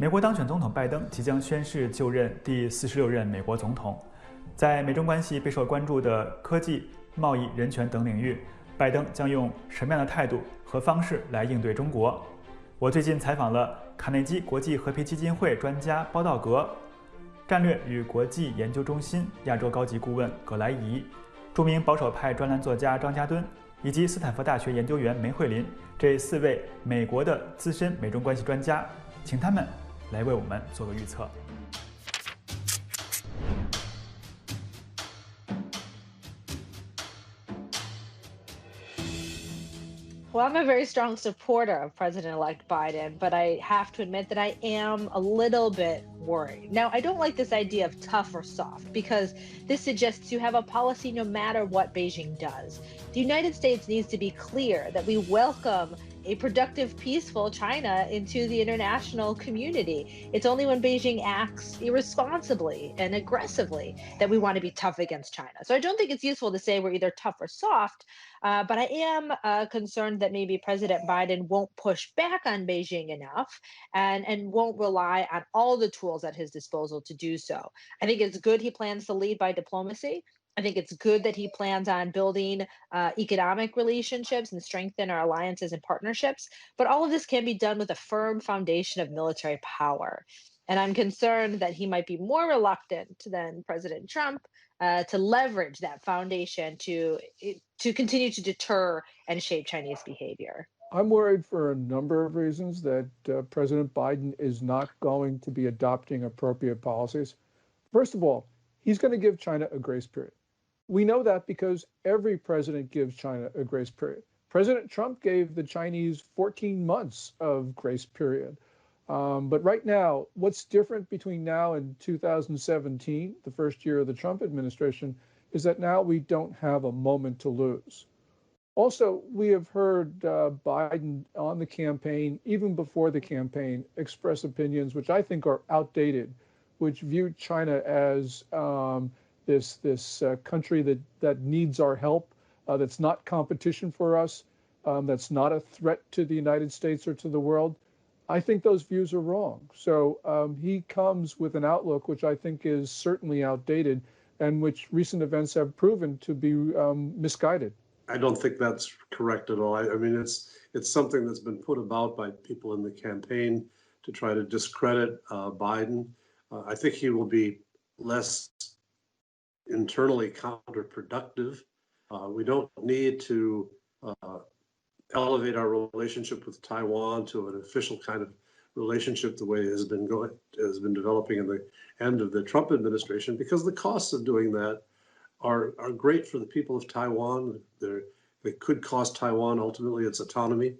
美国当选总统拜登即将宣誓就任第46任美国总统。在美中关系备受关注的科技、贸易、人权等领域，拜登将用什么样的态度和方式来应对中国？我最近采访了卡内基国际和平基金会专家包道格、战略与国际研究中心亚洲高级顾问葛莱仪、著名保守派专栏作家张家敦以及斯坦福大学研究员梅惠林这4位美国的资深美中关系专家，请他们来为我们做个预测。Well, I'm a very strong supporter of President-elect Biden, but I have to admit that I am a little bit worried. Now, I don't like this idea of tough or soft because this suggests you have a policy no matter what Beijing does. The United States needs to be clear that we welcome a productive, peaceful China into the international community. It's only when Beijing acts irresponsibly and aggressively that we want to be tough against China. So I don't think it's useful to say we're either tough or soft, but I am concerned that maybe President Biden won't push back on Beijing enough and won't rely on all the tools at his disposal to do so. I think it's good he plans to lead by diplomacy. I think it's good that he plans on building economic relationships and strengthen our alliances and partnerships. But all of this can be done with a firm foundation of military power. And I'm concerned that he might be more reluctant than President Trump to leverage that foundation to continue to deter and shape Chinese behavior. I'm worried for a number of reasons that President Biden is not going to be adopting appropriate policies. First of all, he's going to give China a grace period. We know that because every president gives China a grace period. President Trump gave the Chinese 14 months of grace period. But right now, what's different between now and 2017, the first year of the Trump administration, is that now we don't have a moment to lose. Also, we have heard Biden on the campaign, even before the campaign, express opinions which I think are outdated, which view China as this country that needs our help, that's not competition for us, that's not a threat to the United States or to the world. I think those views are wrong. So he comes with an outlook which I think is certainly outdated and which recent events have proven to be misguided. I don't think that's correct at all. I mean, it's something that's been put about by people in the campaign to try to discredit Biden. I think he will be less internally counterproductive. We don't need to elevate our relationship with Taiwan to an official kind of relationship the way it has been developing in the end of the Trump administration, because the costs of doing that are great for the people of Taiwan. They could cost Taiwan ultimately its autonomy.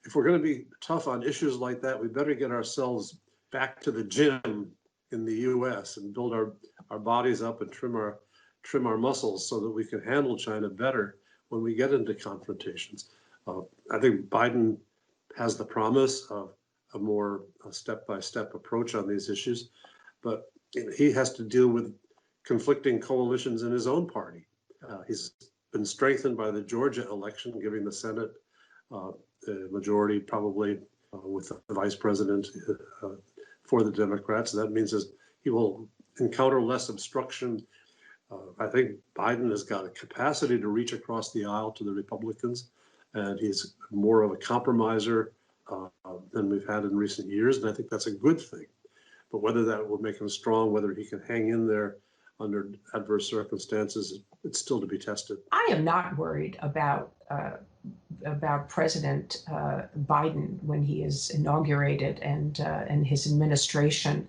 If we're going to be tough on issues like that, we better get ourselves back to the gym in the U.S. and build our bodies up and trim our muscles so that we can handle China better when we get into confrontations. I think Biden has the promise of a more step-by-step approach on these issues, but he has to deal with conflicting coalitions in his own party. He's been strengthened by the Georgia election, giving the Senate the majority probably with the vice president for the Democrats. That means he will encounter less obstruction. I think Biden has got a capacity to reach across the aisle to the Republicans, and he's more of a compromiser than we've had in recent years, and I think that's a good thing. But whether that will make him strong, whether he can hang in there under adverse circumstances, it's still to be tested. I am not worried about President Biden when he is inaugurated and his administration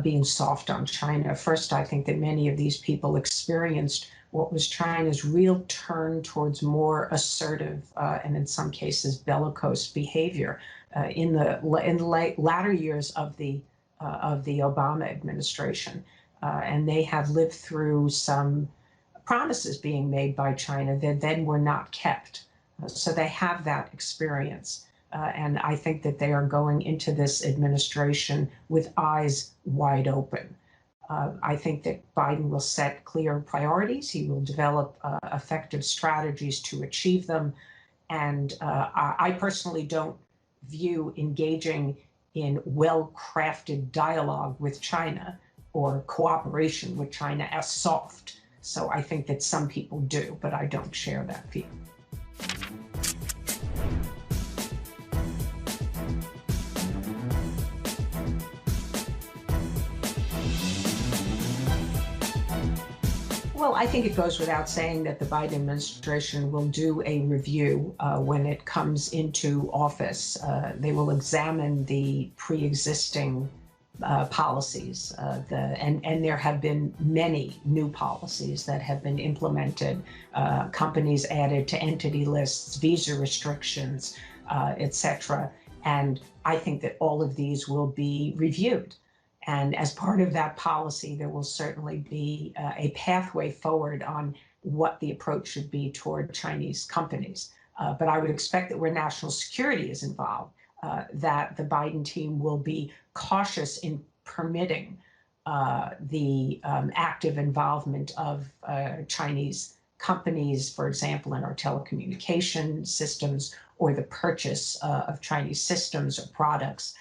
being soft on China. First, I think that many of these people experienced what was China's real turn towards more assertive and in some cases bellicose behavior in the latter years of the Obama administration. And they have lived through some promises being made by China that then were not kept. So they have that experience. And I think that they are going into this administration with eyes wide open. I think that Biden will set clear priorities. He will develop effective strategies to achieve them. And I personally don't view engaging in well-crafted dialogue with China or cooperation with China as soft. So I think that some people do, but I don't share that view. Well, I think it goes without saying that the Biden administration will do a review when it comes into office. They will examine the pre-existing policies, and there have been many new policies that have been implemented, companies added to entity lists, visa restrictions, etc. And I think that all of these will be reviewed. And as part of that policy, there will certainly be a pathway forward on what the approach should be toward Chinese companies. But I would expect that where national security is involved, that the Biden team will be cautious in permitting the active involvement of Chinese companies, for example, in our telecommunication systems or the purchase of Chinese systems or products.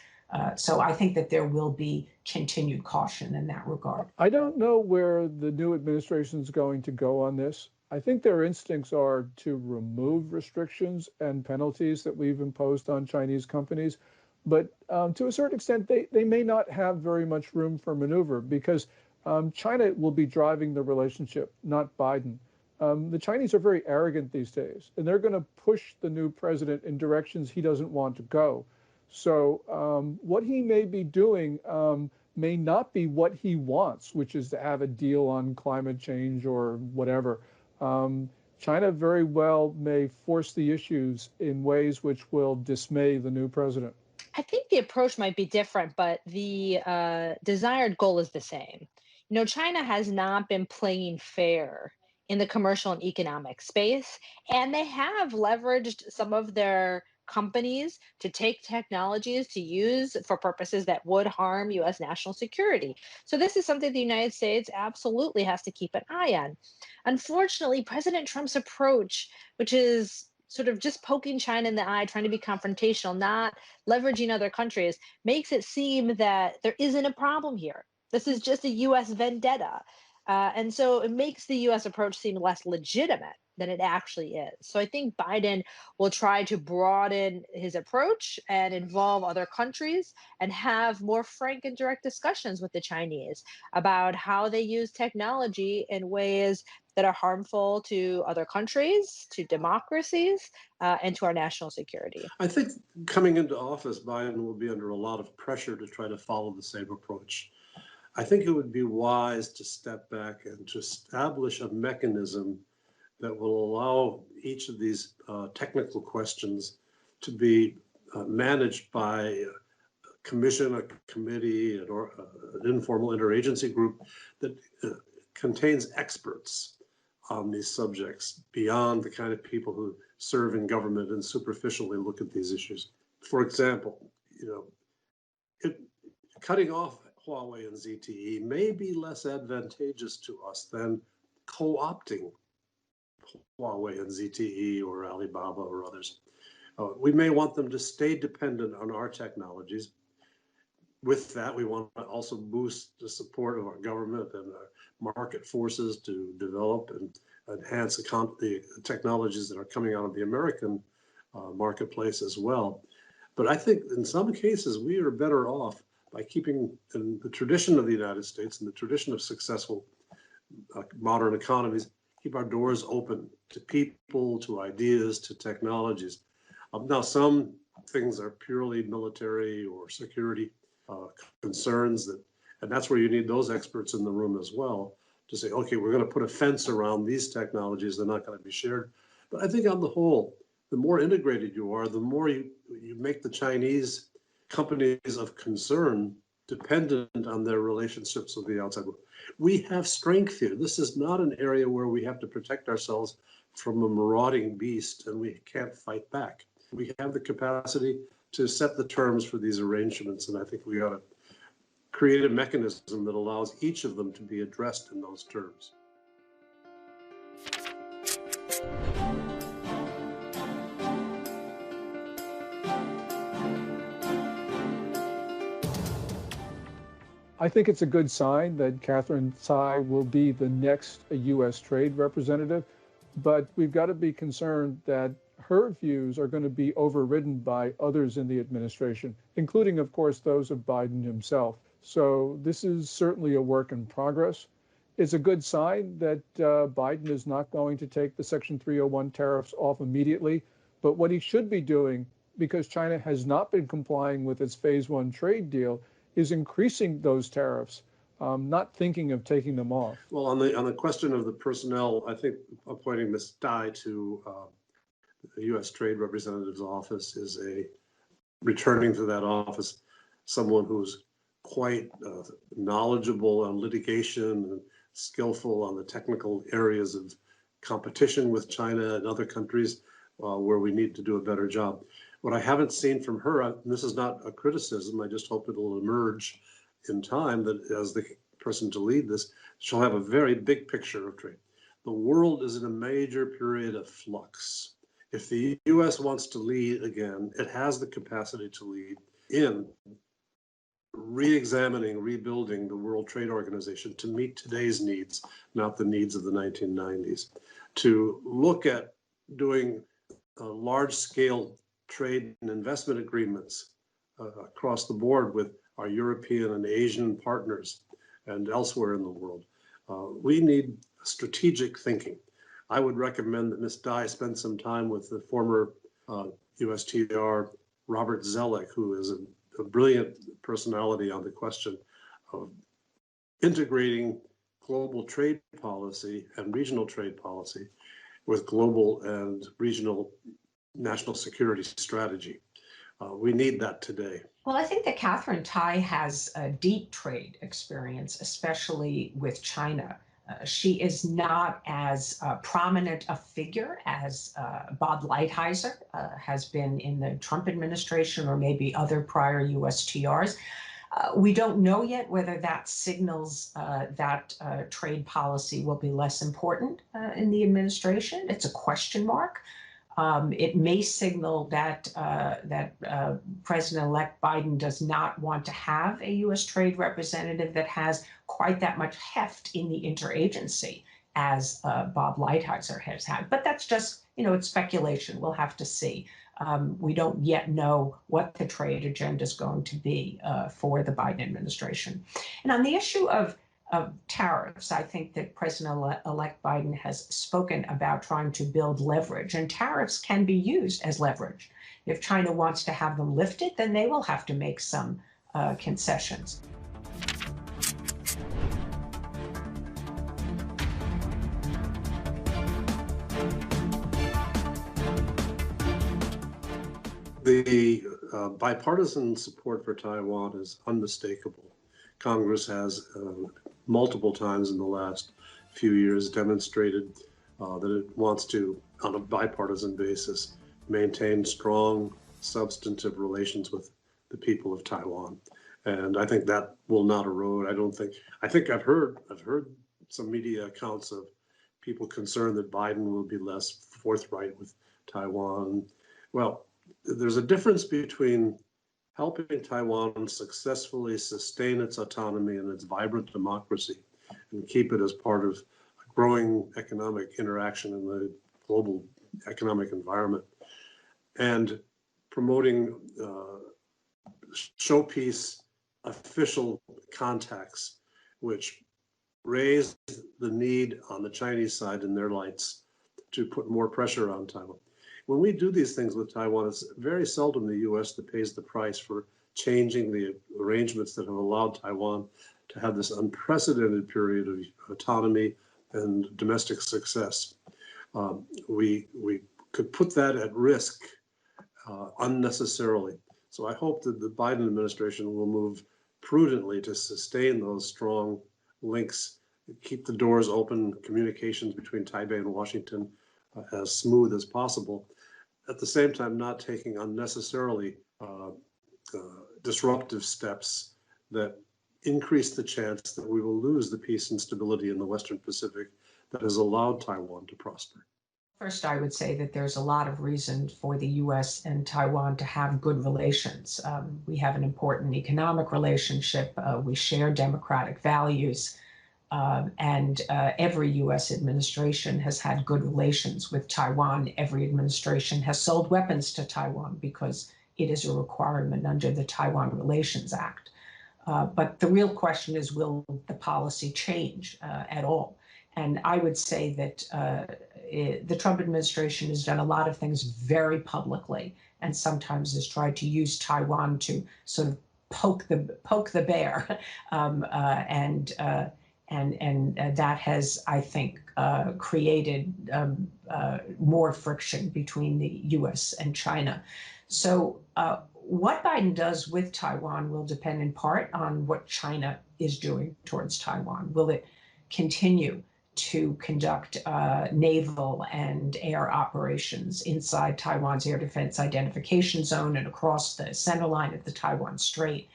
So I think that there will be continued caution in that regard. I don't know where the new administration is going to go on this. I think their instincts are to remove restrictions and penalties that we've imposed on Chinese companies. But to a certain extent, they may not have very much room for maneuver because China will be driving the relationship, not Biden. The Chinese are very arrogant these days, and they're going to push the new president in directions he doesn't want to go. So what he may be doing may not be what he wants, which is to have a deal on climate change or whatever. China very well may force the issues in ways which will dismay the new president. I think the approach might be different, but the desired goal is the same. You know, China has not been playing fair in the commercial and economic space, and they have leveraged some of their companies to take technologies to use for purposes that would harm US national security. So this is something the United States absolutely has to keep an eye on. Unfortunately, President Trump's approach, which is sort of just poking China in the eye, trying to be confrontational, not leveraging other countries, makes it seem that there isn't a problem here. This is just a US vendetta. And so it makes the US approach seem less legitimate than it actually is. So I think Biden will try to broaden his approach and involve other countries and have more frank and direct discussions with the Chinese about how they use technology in ways that are harmful to other countries, to democracies, and to our national security. I think coming into office, Biden will be under a lot of pressure to try to follow the same approach. I think it would be wise to step back and to establish a mechanism that will allow each of these technical questions to be managed by a commission, a committee, or an informal interagency group that contains experts on these subjects beyond the kind of people who serve in government and superficially look at these issues. For example, cutting off Huawei and ZTE may be less advantageous to us than co-opting Huawei and ZTE or Alibaba or others. We may want them to stay dependent on our technologies. With that, we want to also boost the support of our government and our market forces to develop and enhance the technologies that are coming out of the American marketplace as well. But I think in some cases, we are better off by keeping, in the tradition of the United States and the tradition of successful modern economies, keep our doors open to people, to ideas, to technologies. Now, some things are purely military or security concerns, and that's where you need those experts in the room as well to say, okay, we're going to put a fence around these technologies, they're not going to be shared. But I think on the whole, the more integrated you are, the more you make the Chinese companies of concern dependent on their relationships with the outside world. We have strength here. This is not an area where we have to protect ourselves from a marauding beast and we can't fight back. We have the capacity to set the terms for these arrangements, and I think we ought to create a mechanism that allows each of them to be addressed in those terms. I think it's a good sign that Catherine Tai will be the next U.S. trade representative, but we've got to be concerned that her views are going to be overridden by others in the administration, including, of course, those of Biden himself. So this is certainly a work in progress. It's a good sign that Biden is not going to take the Section 301 tariffs off immediately, but what he should be doing, because China has not been complying with its Phase 1 trade deal, is increasing those tariffs, not thinking of taking them off. Well, on the question of the personnel, I think appointing Ms. Dai to the U.S. Trade Representative's office is returning to that office someone who's quite knowledgeable on litigation and skillful on the technical areas of competition with China and other countries where we need to do a better job. What I haven't seen from her, and this is not a criticism, I just hope it'll emerge in time that as the person to lead this, she'll have a very big picture of trade. The world is in a major period of flux. If the U.S. wants to lead again, it has the capacity to lead in re-examining, rebuilding the World Trade Organization to meet today's needs, not the needs of the 1990s, to look at doing large-scale trade and investment agreements across the board with our European and Asian partners and elsewhere in the world. We need strategic thinking. I would recommend that Ms. Dai spend some time with the former USTR Robert Zellick, who is a brilliant personality on the question of integrating global trade policy and regional trade policy with global and regional national security strategy. We need that today. Well, I think that Catherine Tai has a deep trade experience, especially with China. She is not as prominent a figure as Bob Lighthizer has been in the Trump administration or maybe other prior USTRs. We don't know yet whether that signals that trade policy will be less important in the administration. It's a question mark. It may signal that President-elect Biden does not want to have a U.S. trade representative that has quite that much heft in the interagency as Bob Lighthizer has had. But that's just, it's speculation. We'll have to see. We don't yet know what the trade agenda is going to be for the Biden administration. And on the issue of tariffs, I think that President-elect Biden has spoken about trying to build leverage, and tariffs can be used as leverage. If China wants to have them lifted, then they will have to make some concessions. The bipartisan support for Taiwan is unmistakable. Congress has multiple times in the last few years demonstrated that it wants to, on a bipartisan basis, maintain strong substantive relations with the people of Taiwan. And I think that will not erode. I think I've heard some media accounts of people concerned that Biden will be less forthright with Taiwan. Well, there's a difference between helping Taiwan successfully sustain its autonomy and its vibrant democracy and keep it as part of a growing economic interaction in the global economic environment, and promoting showpiece official contacts, which raise the need on the Chinese side in their lights to put more pressure on Taiwan. When we do these things with Taiwan, it's very seldom the U.S. that pays the price for changing the arrangements that have allowed Taiwan to have this unprecedented period of autonomy and domestic success. We could put that at risk unnecessarily. So I hope that the Biden administration will move prudently to sustain those strong links, keep the doors open, communications between Taipei and Washington as smooth as possible, at the same time not taking unnecessarily disruptive steps that increase the chance that we will lose the peace and stability in the Western Pacific that has allowed Taiwan to prosper. First, I would say that there's a lot of reason for the U.S. and Taiwan to have good relations. We have an important economic relationship. We share democratic values. And every U.S. administration has had good relations with Taiwan. Every administration has sold weapons to Taiwan because it is a requirement under the Taiwan Relations Act. But the real question is, will the policy change at all? And I would say that the Trump administration has done a lot of things very publicly, and sometimes has tried to use Taiwan to sort of poke the bear, and that has, I think, created more friction between the U.S. and China. So what Biden does with Taiwan will depend in part on what China is doing towards Taiwan. Will it continue to conduct naval and air operations inside Taiwan's air defense identification zone and across the center line of the Taiwan Strait,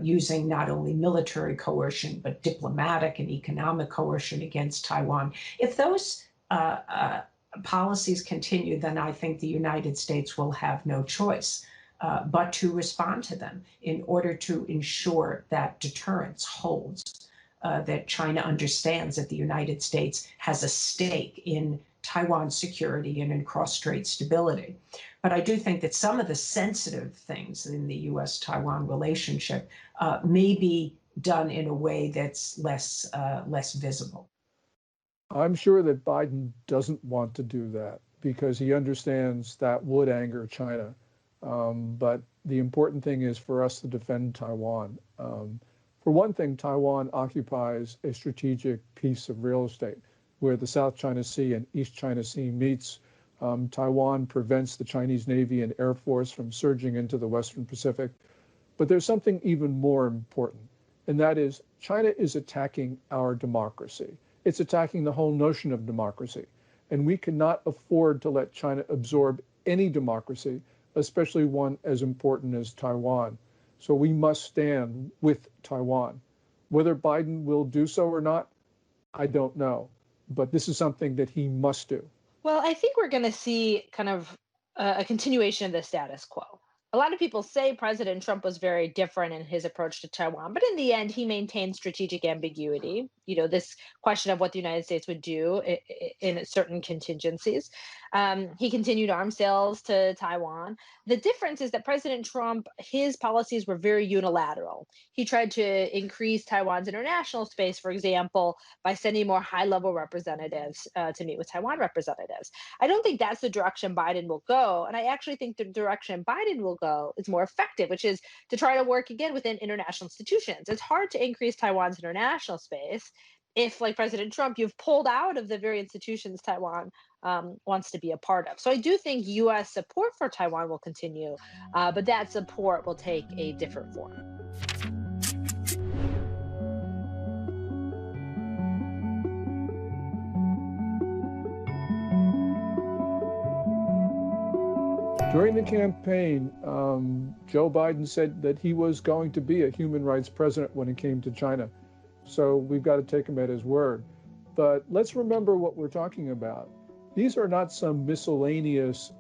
using not only military coercion, but diplomatic and economic coercion against Taiwan? If those policies continue, then I think the United States will have no choice but to respond to them in order to ensure that deterrence holds. That China understands that the United States has a stake in Taiwan's security and in cross-strait stability. But I do think that some of the sensitive things in the U.S.-Taiwan relationship may be done in a way that's less visible. I'm sure that Biden doesn't want to do that because he understands that would anger China. But the important thing is for us to defend Taiwan. For one thing, Taiwan occupies a strategic piece of real estate where the South China Sea and East China Sea meets. Taiwan prevents the Chinese Navy and Air Force from surging into the Western Pacific. But there's something even more important, and that is China is attacking our democracy. It's attacking the whole notion of democracy. And we cannot afford to let China absorb any democracy, especially one as important as Taiwan. So we must stand with Taiwan. Whether Biden will do so or not, I don't know. But this is something that he must do. Well, I think we're going to see kind of a continuation of the status quo. A lot of people say President Trump was very different in his approach to Taiwan, but in the end, he maintained strategic ambiguity. This question of what the United States would do in certain contingencies. He continued arms sales to Taiwan. The difference is that President Trump, his policies were very unilateral. He tried to increase Taiwan's international space, for example, by sending more high-level representatives to meet with Taiwan representatives. I don't think that's the direction Biden will go. And I actually think the direction Biden will go is more effective, which is to try to work again within international institutions. It's hard to increase Taiwan's international space if, like President Trump, you've pulled out of the very institutions Taiwan wants to be a part of. So I do think U.S. support for Taiwan will continue, but that support will take a different form. During the campaign, Joe Biden said that he was going to be a human rights president when it came to China. So we've got to take him at his word. But let's remember what we're talking about. These are not some miscellaneous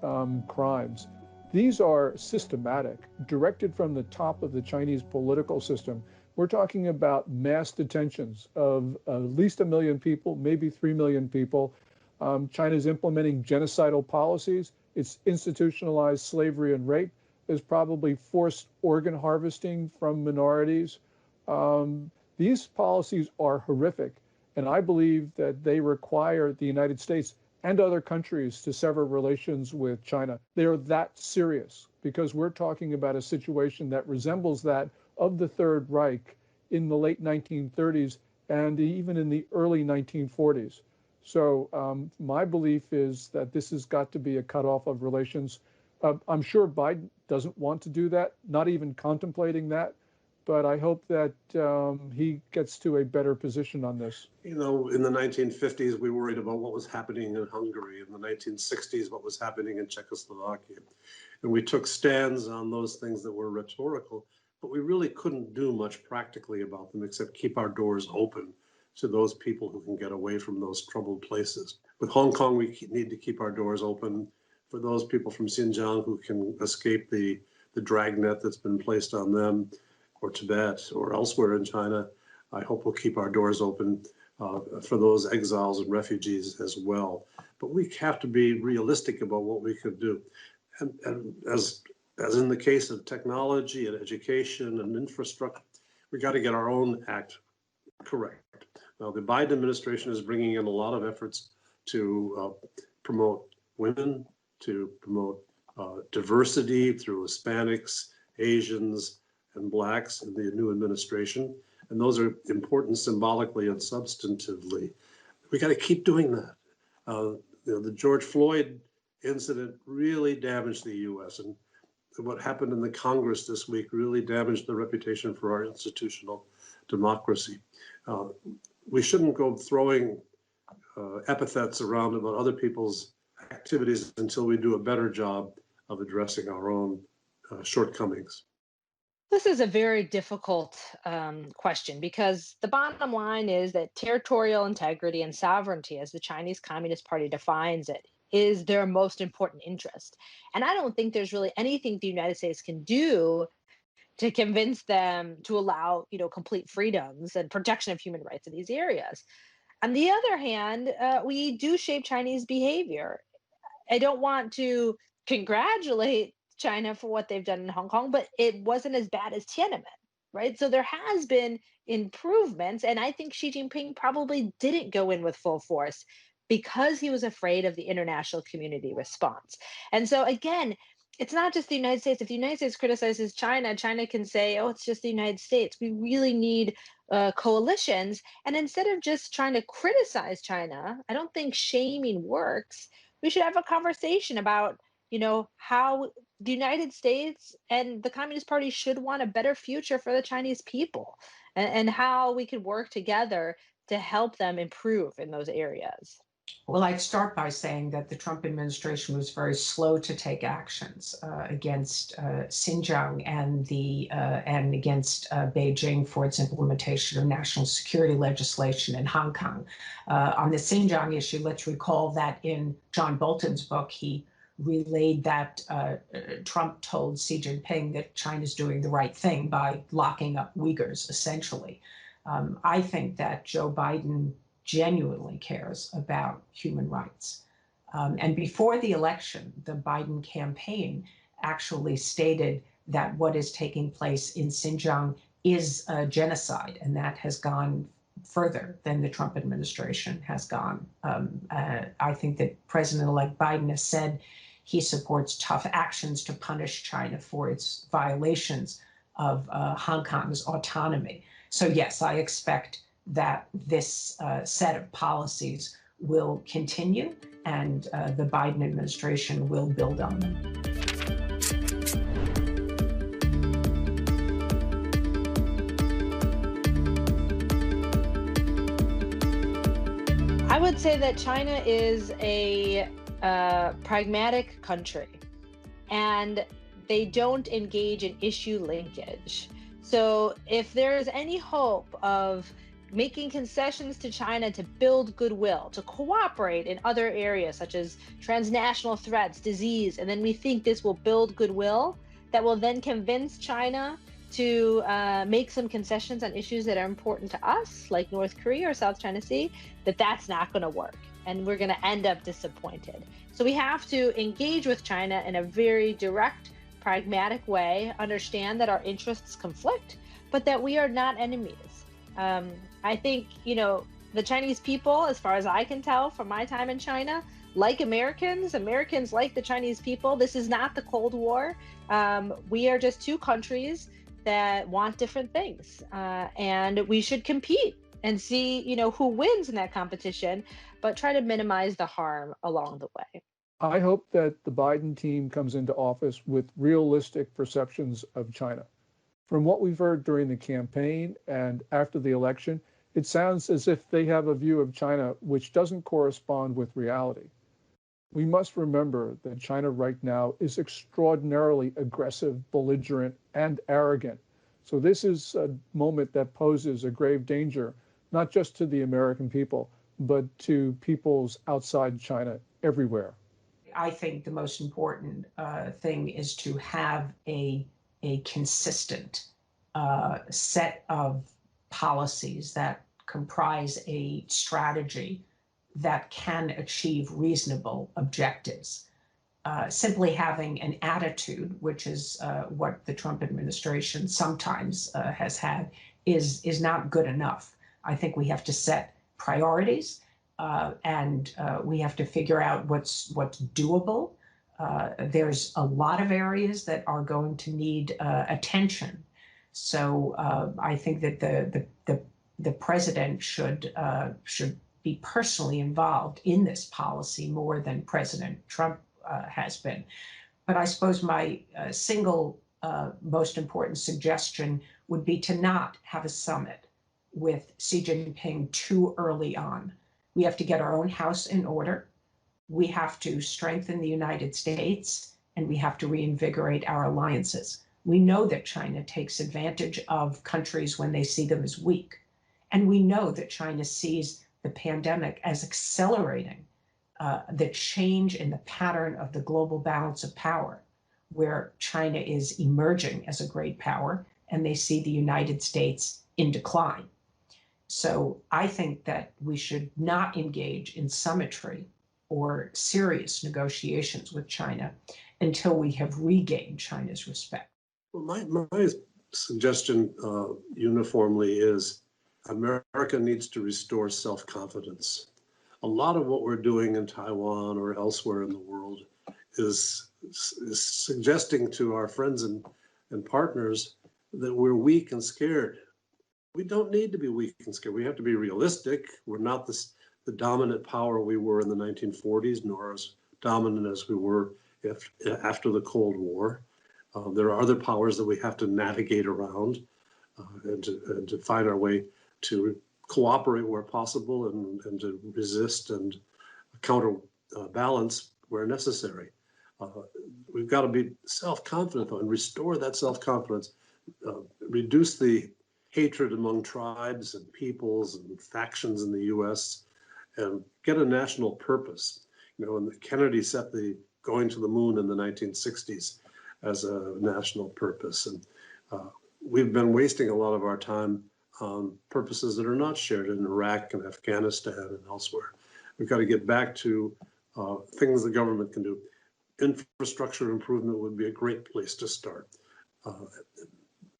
crimes. These are systematic, directed from the top of the Chinese political system. We're talking about mass detentions of at least 1 million people, maybe 3 million people. China's implementing genocidal policies. It's institutionalized slavery and rape. There's probably forced organ harvesting from minorities. These policies are horrific, and I believe that they require the United States and other countries to sever relations with China. They're that serious because we're talking about a situation that resembles that of the Third Reich in the late 1930s and even in the early 1940s. So my belief is that this has got to be a cutoff of relations. I'm sure Biden doesn't want to do that, not even contemplating that. But I hope that he gets to a better position on this. In the 1950s, we worried about what was happening in Hungary. In the 1960s, what was happening in Czechoslovakia. And we took stands on those things that were rhetorical, but we really couldn't do much practically about them except keep our doors open to those people who can get away from those troubled places. With Hong Kong, we need to keep our doors open for those people from Xinjiang who can escape the dragnet that's been placed on them, or Tibet, or elsewhere in China. I hope we'll keep our doors open for those exiles and refugees as well. But we have to be realistic about what we could do. And as in the case of technology and education and infrastructure, we got to get our own act correct. Now, the Biden administration is bringing in a lot of efforts to promote women, to promote diversity through Hispanics, Asians, and Blacks in the new administration. And those are important symbolically and substantively. We got to keep doing that. The George Floyd incident really damaged the U.S. and what happened in the Congress this week really damaged the reputation for our institutional democracy. We shouldn't go throwing epithets around about other people's activities until we do a better job of addressing our own shortcomings. This is a very difficult question because the bottom line is that territorial integrity and sovereignty, as the Chinese Communist Party defines it, is their most important interest. And I don't think there's really anything the United States can do to convince them to allow, complete freedoms and protection of human rights in these areas. On the other hand, we do shape Chinese behavior. I don't want to congratulate China for what they've done in Hong Kong, but it wasn't as bad as Tiananmen, right? So there has been improvements, and I think Xi Jinping probably didn't go in with full force because he was afraid of the international community response. And so again, it's not just the United States. If the United States criticizes China, China can say, oh, it's just the United States. We really need coalitions. And instead of just trying to criticize China, I don't think shaming works. We should have a conversation about, how the United States and the Communist Party should want a better future for the Chinese people and how we can work together to help them improve in those areas. Well, I'd start by saying that the Trump administration was very slow to take actions against Xinjiang and against Beijing for its implementation of national security legislation in Hong Kong. On the Xinjiang issue, let's recall that in John Bolton's book, he relayed that Trump told Xi Jinping that China's doing the right thing by locking up Uyghurs, essentially. I think that Joe Biden genuinely cares about human rights. And before the election, the Biden campaign actually stated that what is taking place in Xinjiang is a genocide, and that has gone further than the Trump administration has gone. I think that President-elect Biden has said he supports tough actions to punish China for its violations of Hong Kong's autonomy. So yes, I expect that this set of policies will continue and the Biden administration will build on them. I would say that China is a pragmatic country and they don't engage in issue linkage. So if there's any hope of making concessions to China to build goodwill, to cooperate in other areas such as transnational threats, disease, and then we think this will build goodwill that will then convince China to make some concessions on issues that are important to us, like North Korea or South China Sea, that's not going to work. And we're going to end up disappointed. So we have to engage with China in a very direct, pragmatic way, understand that our interests conflict, but that we are not enemies. I think, the Chinese people, as far as I can tell from my time in China, like Americans like the Chinese people. This is not the Cold War. We are just two countries that want different things. And we should compete and see, who wins in that competition, but try to minimize the harm along the way. I hope that the Biden team comes into office with realistic perceptions of China. From what we've heard during the campaign and after the election, it sounds as if they have a view of China which doesn't correspond with reality. We must remember that China right now is extraordinarily aggressive, belligerent, and arrogant. So this is a moment that poses a grave danger not just to the American people, but to peoples outside China everywhere. I think the most important thing is to have a consistent set of policies that comprise a strategy that can achieve reasonable objectives. Simply having an attitude, which is what the Trump administration sometimes has had, is not good enough. I think we have to set priorities, and we have to figure out what's doable. There's a lot of areas that are going to need attention. So I think that the president should be personally involved in this policy more than President Trump has been. But I suppose my single most important suggestion would be to not have a summit with Xi Jinping too early on. We have to get our own house in order. We have to strengthen the United States, and we have to reinvigorate our alliances. We know that China takes advantage of countries when they see them as weak. And we know that China sees the pandemic as accelerating the change in the pattern of the global balance of power, where China is emerging as a great power, and they see the United States in decline. So I think that we should not engage in summitry or serious negotiations with China until we have regained China's respect. Well, my suggestion uniformly is America needs to restore self-confidence. A lot of what we're doing in Taiwan or elsewhere in the world is suggesting to our friends and partners that we're weak and scared. We don't need to be weak and scared. We have to be realistic. We're not the dominant power we were in the 1940s, nor as dominant as we were after the Cold War. There are other powers that we have to navigate around and to find our way to cooperate where possible and to resist and counterbalance where necessary. We've got to be self-confident though, and restore that self-confidence, reduce the hatred among tribes and peoples and factions in the U.S. and get a national purpose. You know, and Kennedy set the going to the moon in the 1960s as a national purpose. And we've been wasting a lot of our time on purposes that are not shared in Iraq and Afghanistan and elsewhere. We've got to get back to things the government can do. Infrastructure improvement would be a great place to start.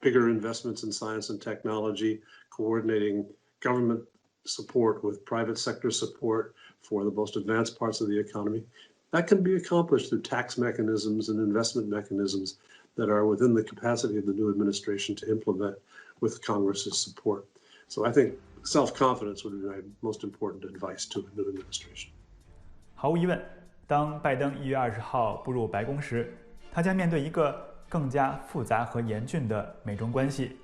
Bigger investments in science and technology, coordinating government support with private sector support for the most advanced parts of the economy. That can be accomplished through tax mechanisms and investment mechanisms that are within the capacity of the new administration to implement with Congress's support. So I think self-confidence would be my most important advice to the new administration. 毫无疑问，当拜登1月20号步入白宫时，他将面对一个更加复杂和严峻的美中关系。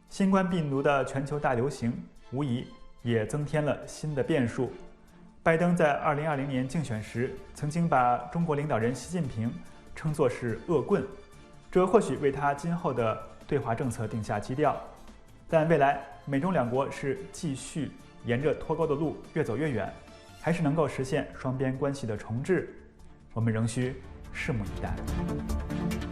新冠病毒的全球大流行无疑也增添了新的变数。拜登在2020年竞选时曾经把中国领导人习近平称作是恶棍，这或许为他今后的对华政策定下基调。但未来美中两国是继续沿着脱钩的路越走越远，还是能够实现双边关系的重置，我们仍需拭目以待。